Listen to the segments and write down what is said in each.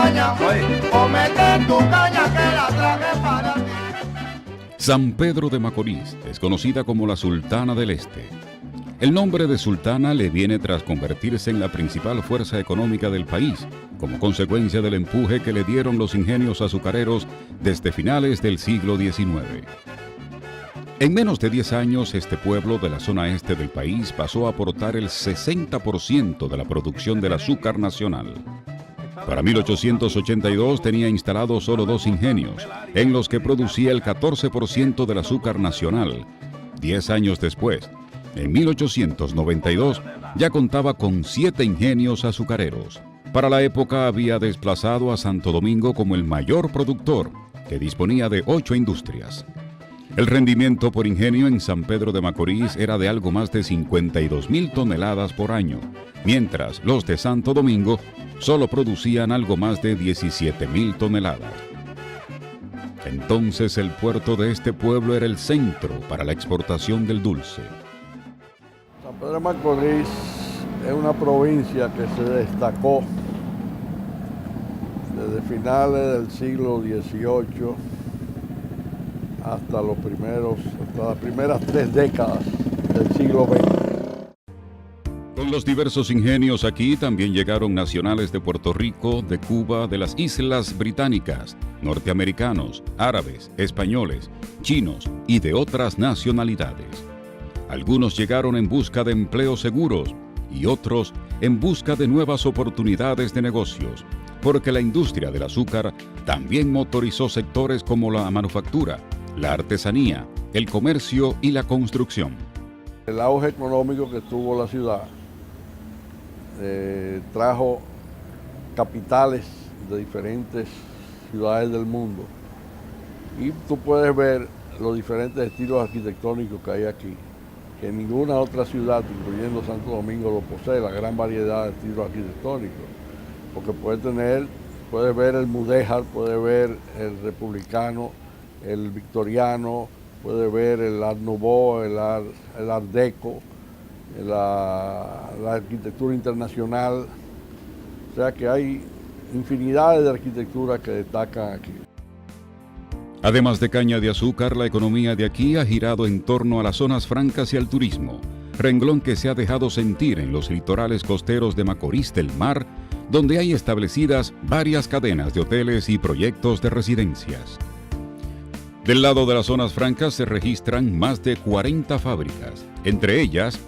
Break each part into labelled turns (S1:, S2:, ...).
S1: caña, cómete tu caña que la traje para ti.
S2: San Pedro de Macorís es conocida como la Sultana del Este. El nombre de sultana le viene tras convertirse en la principal fuerza económica del país, como consecuencia del empuje que le dieron los ingenios azucareros desde finales del siglo XIX. En menos de 10 años, este pueblo de la zona este del país pasó a aportar el 60% de la producción del azúcar nacional. Para 1882 tenía instalados solo 2 ingenios, en los que producía el 14% del azúcar nacional. 10 años después, en 1892, ya contaba con 7 ingenios azucareros. Para la época había desplazado a Santo Domingo como el mayor productor, que disponía de 8 industrias. El rendimiento por ingenio en San Pedro de Macorís era de algo más de 52.000 toneladas por año, mientras los de Santo Domingo solo producían algo más de 17.000 toneladas. Entonces el puerto de este pueblo era el centro para la exportación del dulce.
S3: San Pedro de Macorís es una provincia que se destacó desde finales del siglo XVIII hasta las primeras 3 décadas del siglo XX.
S2: Con los diversos ingenios aquí también llegaron nacionales de Puerto Rico, de Cuba, de las Islas Británicas, norteamericanos, árabes, españoles, chinos y de otras nacionalidades. Algunos llegaron en busca de empleos seguros y otros en busca de nuevas oportunidades de negocios, porque la industria del azúcar también motorizó sectores como la manufactura, la artesanía, el comercio y la construcción.
S3: El auge económico que tuvo la ciudad trajo capitales de diferentes ciudades del mundo y tú puedes ver los diferentes estilos arquitectónicos que hay aquí, que ninguna otra ciudad, incluyendo Santo Domingo, lo posee, la gran variedad de estilos arquitectónicos, porque puedes ver el mudéjar, puedes ver el republicano, el victoriano, puede ver el Art Nouveau, el Art Deco, la arquitectura internacional. O sea que hay infinidades de arquitecturas que destacan aquí.
S2: Además de caña de azúcar, la economía de aquí ha girado en torno a las zonas francas y al turismo, renglón que se ha dejado sentir en los litorales costeros de Macorís del Mar, donde hay establecidas varias cadenas de hoteles y proyectos de residencias. Del lado de las zonas francas se registran más de 40 fábricas, entre ellas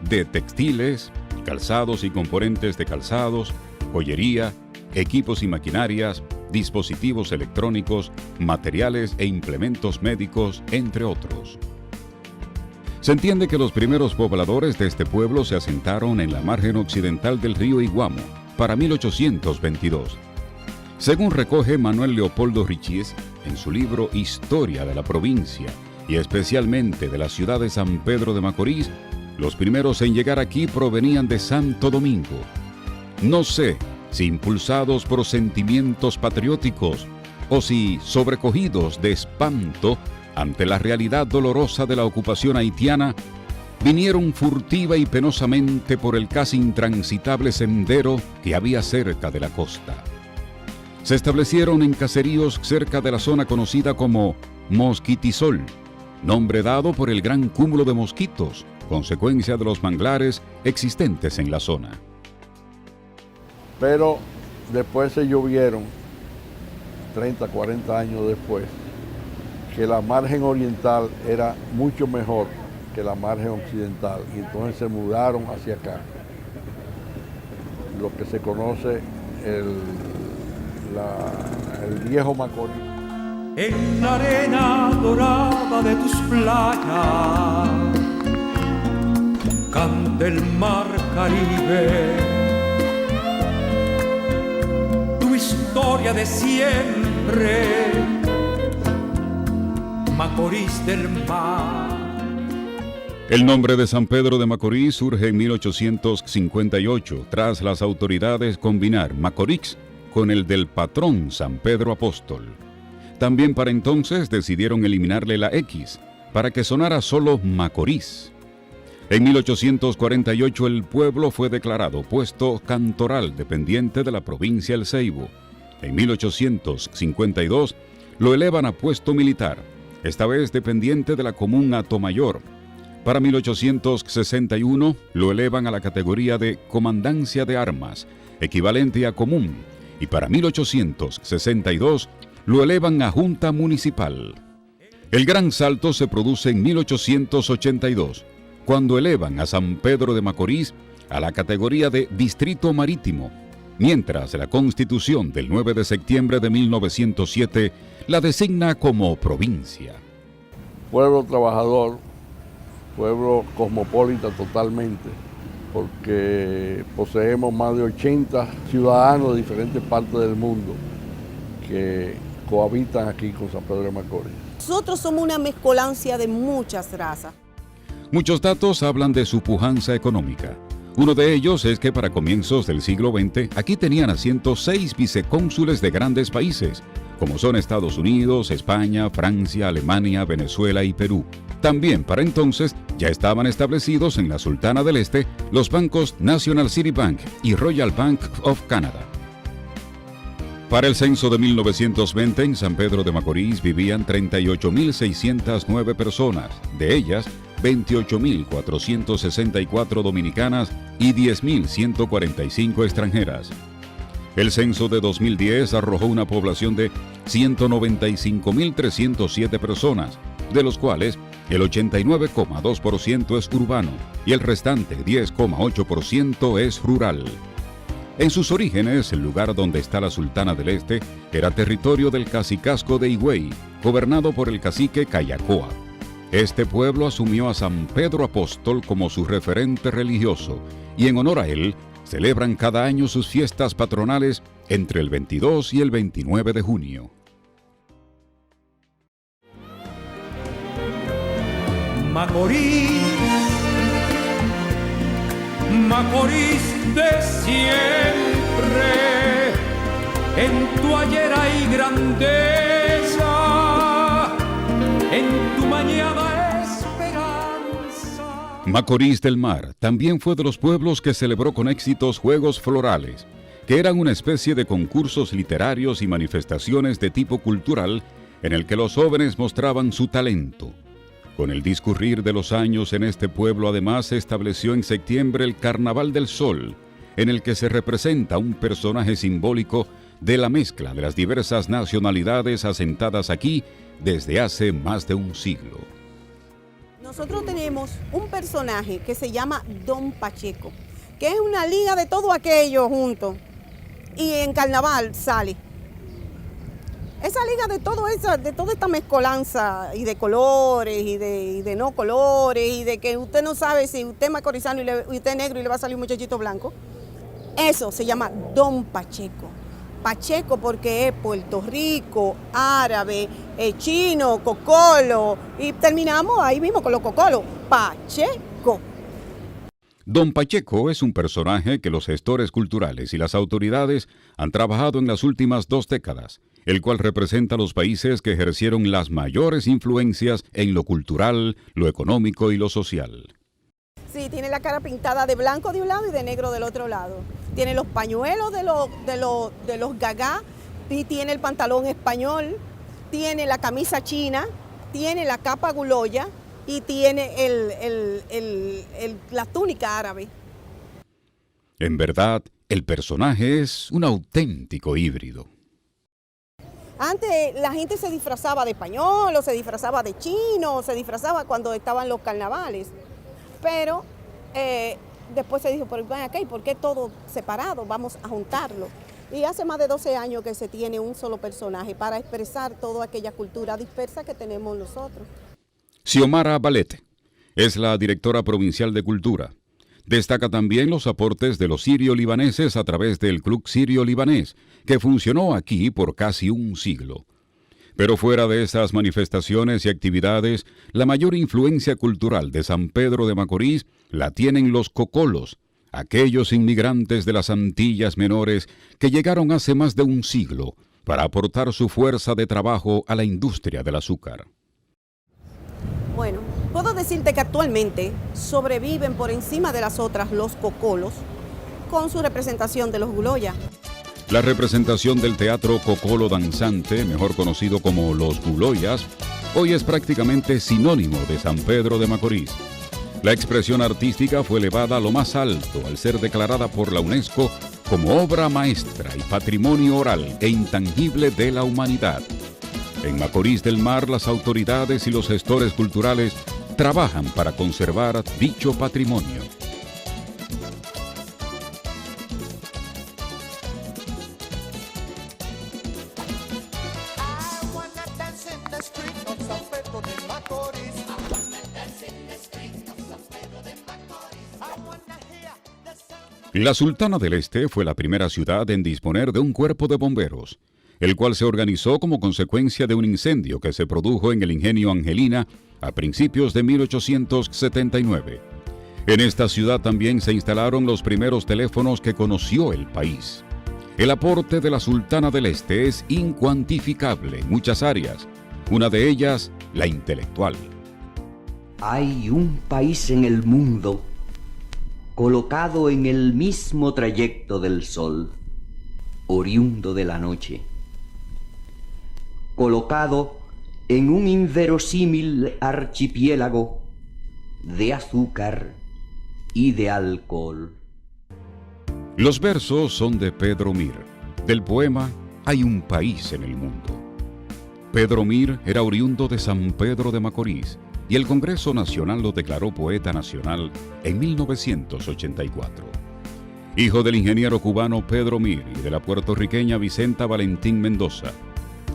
S2: de textiles, calzados y componentes de calzados, joyería, equipos y maquinarias, dispositivos electrónicos, materiales e implementos médicos, entre otros. Se entiende que los primeros pobladores de este pueblo se asentaron en la margen occidental del río Iguamo para 1822. Según recoge Manuel Leopoldo Richies en su libro Historia de la provincia y especialmente de la ciudad de San Pedro de Macorís, los primeros en llegar aquí provenían de Santo Domingo. No sé si impulsados por sentimientos patrióticos o si sobrecogidos de espanto ante la realidad dolorosa de la ocupación haitiana, vinieron furtiva y penosamente por el casi intransitable sendero que había cerca de la costa. Se establecieron en caseríos cerca de la zona conocida como Mosquitisol, nombre dado por el gran cúmulo de mosquitos, consecuencia de los manglares existentes en la zona.
S3: Pero después se llovieron, 30, 40 años después, que la margen oriental era mucho mejor que la margen occidental y entonces se mudaron hacia acá. Lo que se conoce el viejo Macorís.
S4: En la arena dorada de tus playas canta el mar Caribe, tu historia de siempre, Macorís del mar.
S2: El nombre de San Pedro de Macorís surge en 1858 tras las autoridades combinar Macorís con el del patrón San Pedro Apóstol. También para entonces decidieron eliminarle la X para que sonara solo Macorís. En 1848 el pueblo fue declarado puesto cantoral dependiente de la provincia El Ceibo En 1852 lo elevan a puesto militar, esta vez dependiente de la Común Atomayor. Para 1861 lo elevan a la categoría de Comandancia de Armas, equivalente a común, y para 1862 lo elevan a Junta Municipal. El gran salto se produce en 1882, cuando elevan a San Pedro de Macorís a la categoría de Distrito Marítimo, mientras la Constitución del 9 de septiembre de 1907 la designa como provincia.
S3: Pueblo trabajador, pueblo cosmopolita totalmente, porque poseemos más de 80 ciudadanos de diferentes partes del mundo que cohabitan aquí con San Pedro de Macorís.
S5: Nosotros somos una mezcolancia de muchas razas.
S2: Muchos datos hablan de su pujanza económica. Uno de ellos es que para comienzos del siglo XX aquí tenían asiento 6 vicecónsules de grandes países, como son Estados Unidos, España, Francia, Alemania, Venezuela y Perú. También para entonces ya estaban establecidos en la Sultana del Este los bancos National City Bank y Royal Bank of Canada. Para el censo de 1920 en San Pedro de Macorís vivían 38.609 personas, de ellas 28.464 dominicanas y 10.145 extranjeras. El censo de 2010 arrojó una población de 195.307 personas, de los cuales el 89,2% es urbano y el restante 10,8% es rural. En sus orígenes, el lugar donde está la Sultana del Este era territorio del cacicazgo de Higüey, gobernado por el cacique Cayacoa. Este pueblo asumió a San Pedro Apóstol como su referente religioso y en honor a él celebran cada año sus fiestas patronales entre el 22 y el 29 de junio.
S4: Macorís, Macorís de siempre, en tu ayer hay grandeza, en tu mañana esperanza.
S2: Macorís del Mar también fue de los pueblos que celebró con éxitos juegos florales, que eran una especie de concursos literarios y manifestaciones de tipo cultural en el que los jóvenes mostraban su talento. Con el discurrir de los años en este pueblo además se estableció en septiembre el Carnaval del Sol, en el que se representa un personaje simbólico de la mezcla de las diversas nacionalidades asentadas aquí desde hace más de un siglo.
S5: Nosotros tenemos un personaje que se llama Don Pacheco, que es una liga de todo aquello junto, y en carnaval sale. Esa liga de toda esta mezcolanza y de colores y de no colores y de que usted no sabe si usted es macorizano y usted es negro y le va a salir un muchachito blanco, eso se llama Don Pacheco. Pacheco porque es Puerto Rico, árabe, chino, cocolo y terminamos ahí mismo con los cocolos, Pacheco.
S2: Don Pacheco es un personaje que los gestores culturales y las autoridades han trabajado en las últimas 2 décadas, el cual representa a los países que ejercieron las mayores influencias en lo cultural, lo económico y lo social.
S5: Sí, tiene la cara pintada de blanco de un lado y de negro del otro lado. Tiene los pañuelos de los gagá, y tiene el pantalón español, tiene la camisa china, tiene la capa guloya y tiene la túnica árabe.
S2: En verdad, el personaje es un auténtico híbrido.
S5: Antes la gente se disfrazaba de español, o se disfrazaba de chino, o se disfrazaba cuando estaban los carnavales. Pero después se dijo, ¿por qué todo separado? Vamos a juntarlo. Y hace más de 12 años que se tiene un solo personaje para expresar toda aquella cultura dispersa que tenemos nosotros.
S2: Xiomara Ballet es la directora provincial de Cultura. Destaca también los aportes de los sirio-libaneses a través del Club Sirio-Libanés, que funcionó aquí por casi un siglo. Pero fuera de esas manifestaciones y actividades, la mayor influencia cultural de San Pedro de Macorís la tienen los cocolos, aquellos inmigrantes de las Antillas Menores que llegaron hace más de un siglo para aportar su fuerza de trabajo a la industria del azúcar.
S5: Bueno, puedo decirte que actualmente sobreviven por encima de las otras los cocolos con su representación de los guloya.
S2: La representación del teatro cocolo danzante, mejor conocido como Los Guloyas, hoy es prácticamente sinónimo de San Pedro de Macorís. La expresión artística fue elevada a lo más alto al ser declarada por la UNESCO como obra maestra y patrimonio oral e intangible de la humanidad. En Macorís del Mar, las autoridades y los gestores culturales trabajan para conservar dicho patrimonio. La Sultana del Este fue la primera ciudad en disponer de un cuerpo de bomberos, el cual se organizó como consecuencia de un incendio que se produjo en el ingenio Angelina a principios de 1879. En esta ciudad también se instalaron los primeros teléfonos que conoció el país. El aporte de la Sultana del Este es incuantificable en muchas áreas, una de ellas la intelectual.
S6: Hay un país en el mundo colocado en el mismo trayecto del sol, oriundo de la noche, colocado en un inverosímil archipiélago de azúcar y de alcohol.
S2: Los versos son de Pedro Mir. Del poema Hay un país en el mundo. Pedro Mir era oriundo de San Pedro de Macorís y el Congreso Nacional lo declaró poeta nacional en 1984. Hijo del ingeniero cubano Pedro Mir y de la puertorriqueña Vicenta Valentín Mendoza,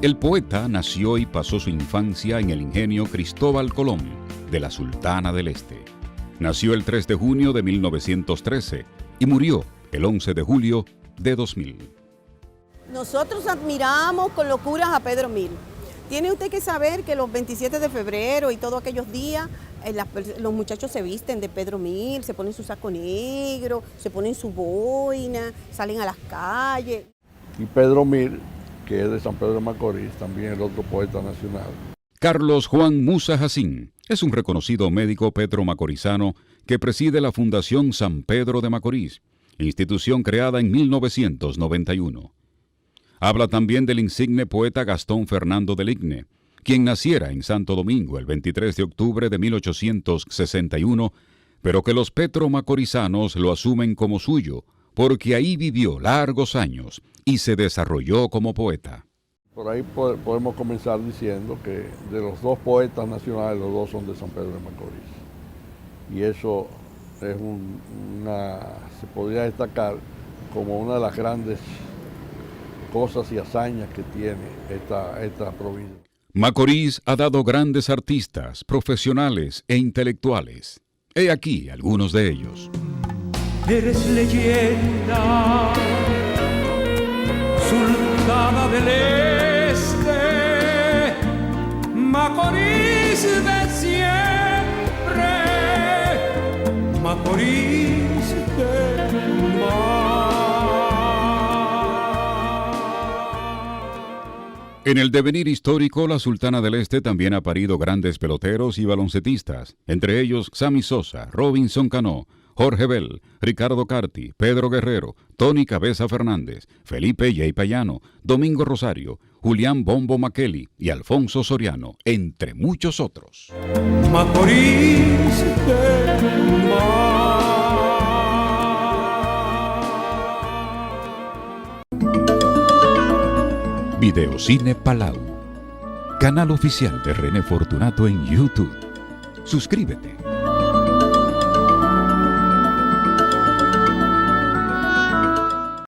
S2: el poeta nació y pasó su infancia en el ingenio Cristóbal Colón de la Sultana del Este. Nació el 3 de junio de 1913 y murió el 11 de julio de 2000.
S5: Nosotros admiramos con locuras a Pedro Mir. Tiene usted que saber que los 27 de febrero y todos aquellos días, los muchachos se visten de Pedro Mir, se ponen su saco negro, se ponen su boina, salen a las calles.
S3: Y Pedro Mir, que es de San Pedro de Macorís, también el otro poeta nacional.
S2: Carlos Juan Musa Jacín es un reconocido médico petromacorizano que preside la Fundación San Pedro de Macorís, institución creada en 1991. Habla también del insigne poeta Gastón Fernando de Ligne, quien naciera en Santo Domingo el 23 de octubre de 1861, pero que los petromacorizanos lo asumen como suyo, porque ahí vivió largos años y se desarrolló como poeta.
S3: Por ahí podemos comenzar diciendo que de los dos poetas nacionales, los dos son de San Pedro de Macorís. Y eso es se podría destacar como una de las grandes cosas y hazañas que tiene esta provincia.
S2: Macorís ha dado grandes artistas, profesionales e intelectuales. He aquí algunos de ellos.
S4: Eres leyenda, Sultana del Este, Macorís de siempre, Macorís del mar.
S2: En el devenir histórico, la Sultana del Este también ha parido grandes peloteros y baloncetistas, entre ellos Sammy Sosa, Robinson Cano, Jorge Bell, Ricardo Carti, Pedro Guerrero, Tony Cabeza Fernández, Felipe Yey Payano, Domingo Rosario, Julián Bombo Makeli y Alfonso Soriano, entre muchos otros.
S4: Macorís del mar.
S2: Videocine Palau, canal oficial de René Fortunato en YouTube. Suscríbete.